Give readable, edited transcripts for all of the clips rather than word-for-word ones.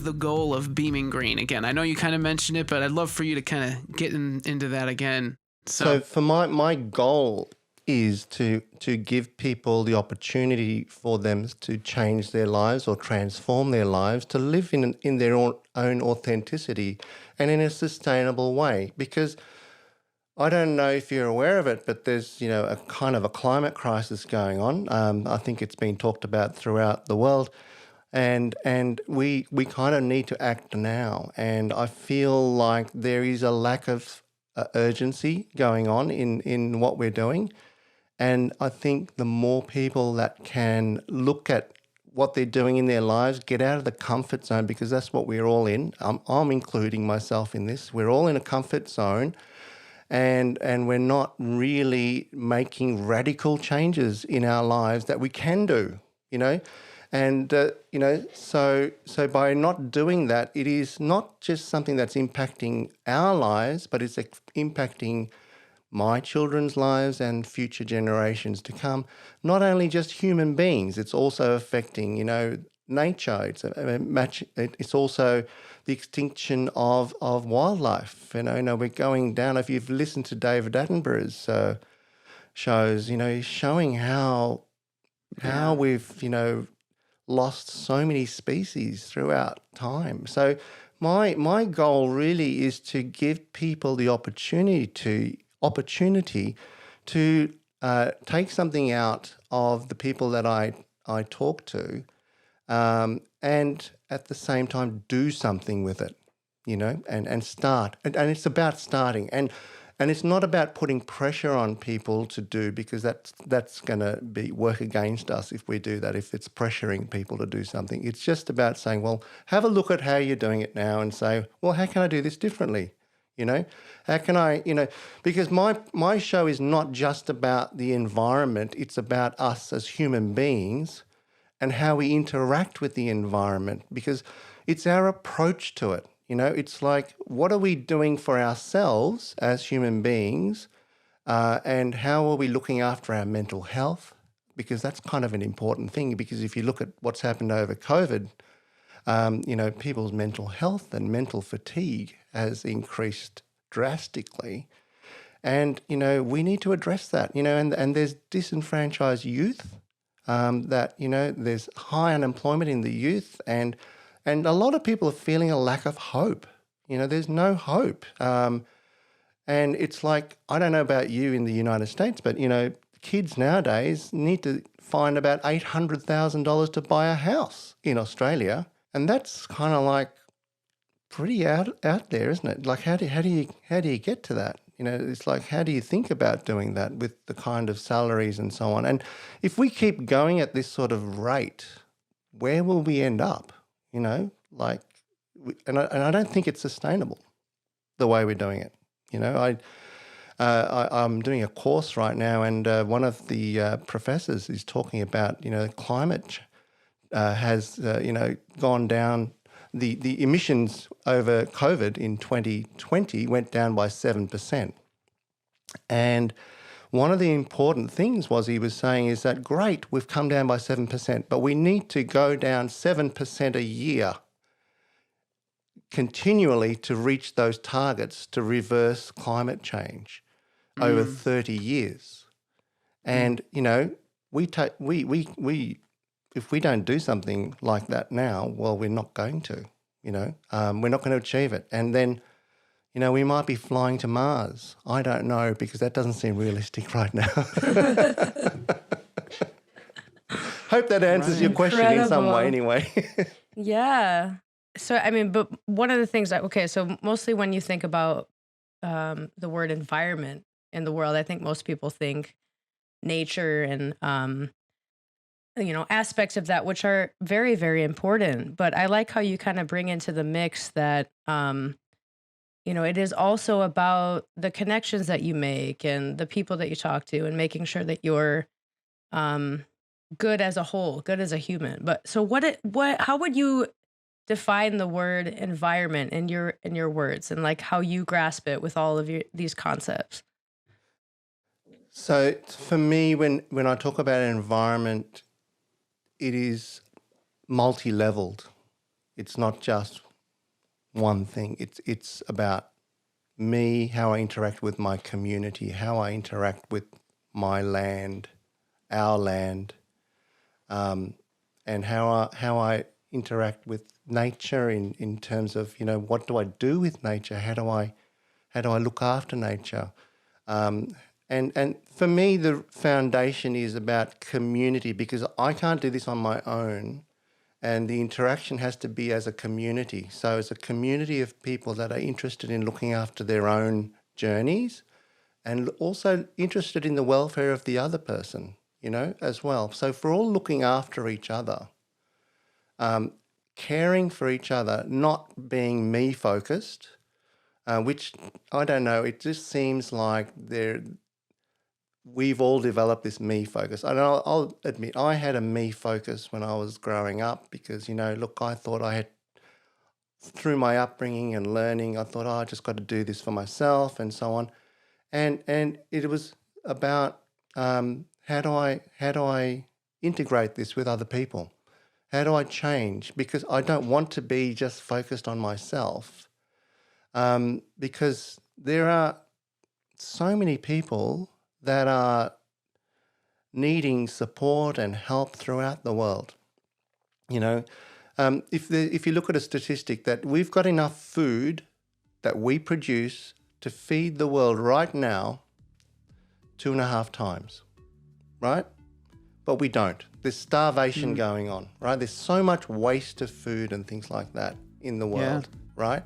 the goal of beaming green again? I know you kind of mentioned it, but I'd love for you to kind of get into that again. So for my goal is to give people the opportunity for them to change their lives or transform their lives, to live in their own authenticity and in a sustainable way. Because I don't know if you're aware of it, but there's, a kind of a climate crisis going on. I think it's been talked about throughout the world. And we kind of need to act now. And I feel like there is a lack of urgency going on in what we're doing. And I think the more people that can look at what they're doing in their lives, get out of the comfort zone, because that's what we're all in. I'm including myself in this. We're all in a comfort zone, and we're not really making radical changes in our lives that we can do, And, so by not doing that, it is not just something that's impacting our lives, but it's impacting my children's lives and future generations to come. Not only just human beings, it's also affecting, nature. It's also the extinction of wildlife. We're going down. If you've listened to David Attenborough's shows, he's showing how we've, lost so many species throughout time. So my goal really is to give people the opportunity to take something out of the people that I talk to, and at the same time do something with it, and start. And it's about starting. And it's not about putting pressure on people to do, because that's going to work against us if we do that, if it's pressuring people to do something. It's just about saying, well, have a look at how you're doing it now and say, well, how can I do this differently? How can I, because my show is not just about the environment, it's about us as human beings and how we interact with the environment, because it's our approach to it. It's like, what are we doing for ourselves as human beings, and how are we looking after our mental health? Because that's kind of an important thing, because if you look at what's happened over COVID, people's mental health and mental fatigue has increased drastically. And, we need to address that, and there's disenfranchised youth, that, there's high unemployment in the youth, and a lot of people are feeling a lack of hope. There's no hope. And it's like, I don't know about you in the United States, but, kids nowadays need to find about $800,000 to buy a house in Australia. And that's kind of like pretty out there, isn't it? Like, how do you get to that? It's like, how do you think about doing that with the kind of salaries and so on? And if we keep going at this sort of rate, where will we end up? And I don't think it's sustainable the way we're doing it. I'm doing a course right now, and one of the professors is talking about, climate has, gone down. The emissions over COVID in 2020 went down by 7%. And one of the important things he was saying is that, great, we've come down by 7%, but we need to go down 7% a year continually to reach those targets to reverse climate change over 30 years. And, if we don't do something like that now, well, we're not going to, we're not going to achieve it. And then, we might be flying to Mars. I don't know, because that doesn't seem realistic right now. Hope that answers your question in some way anyway. Yeah. So, but one of the things so mostly when you think about the word environment in the world, I think most people think nature and, aspects of that, which are very, very important. But I like how you kind of bring into the mix that, it is also about the connections that you make and the people that you talk to, and making sure that you're good as a whole, good as a human. But so how would you define the word environment in your words, and like how you grasp it with all of these concepts? So for me, when I talk about environment, it is multi-leveled. It's not just one thing. It's about me, how I interact with my community, how I interact with my land, our land, and how I interact with nature in terms of, you know, what do I do with nature? How do I look after nature? And for me, the foundation is about community, because I can't do this on my own, and the interaction has to be as a community. So as a community of people that are interested in looking after their own journeys and also interested in the welfare of the other person, you know, as well. So if we're all looking after each other, caring for each other, not being me-focused, which, I don't know, it just seems like we've all developed this me focus. And I'll admit, I had a me focus when I was growing up because, you know, look, I thought I had, through my upbringing and learning, I thought, I just got to do this for myself and so on. And it was about how do I integrate this with other people? How do I change? Because I don't want to be just focused on myself, because there are so many people that are needing support and help throughout the world. You know, if you look at a statistic that we've got enough food that we produce to feed the world right now 2.5 times, right? But we don't. There's starvation going on, right? There's so much waste of food and things like that in the world, right?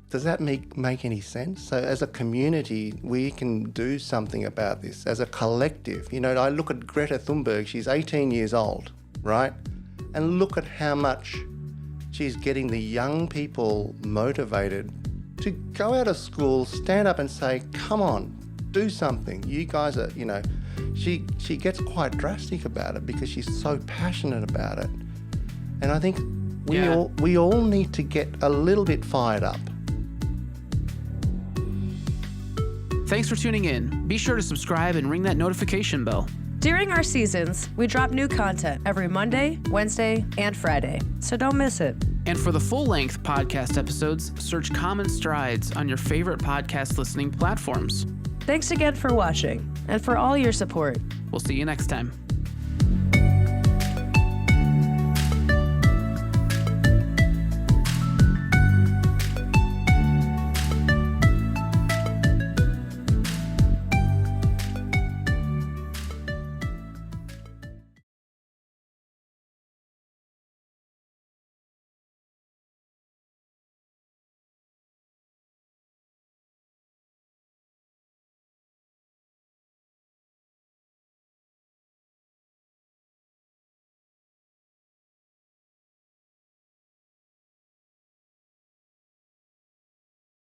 Does that make any sense? So as a community, we can do something about this. As a collective, you know, I look at Greta Thunberg, she's 18 years old, right? And look at how much she's getting the young people motivated to go out of school, stand up and say, come on, do something. You guys are, you know, she gets quite drastic about it because she's so passionate about it. And I think we all need to get a little bit fired up. Thanks for tuning in. Be sure to subscribe and ring that notification bell. During our seasons, we drop new content every Monday, Wednesday, and Friday, so don't miss it. And for the full-length podcast episodes, search Common Strides on your favorite podcast listening platforms. Thanks again for watching and for all your support. We'll see you next time.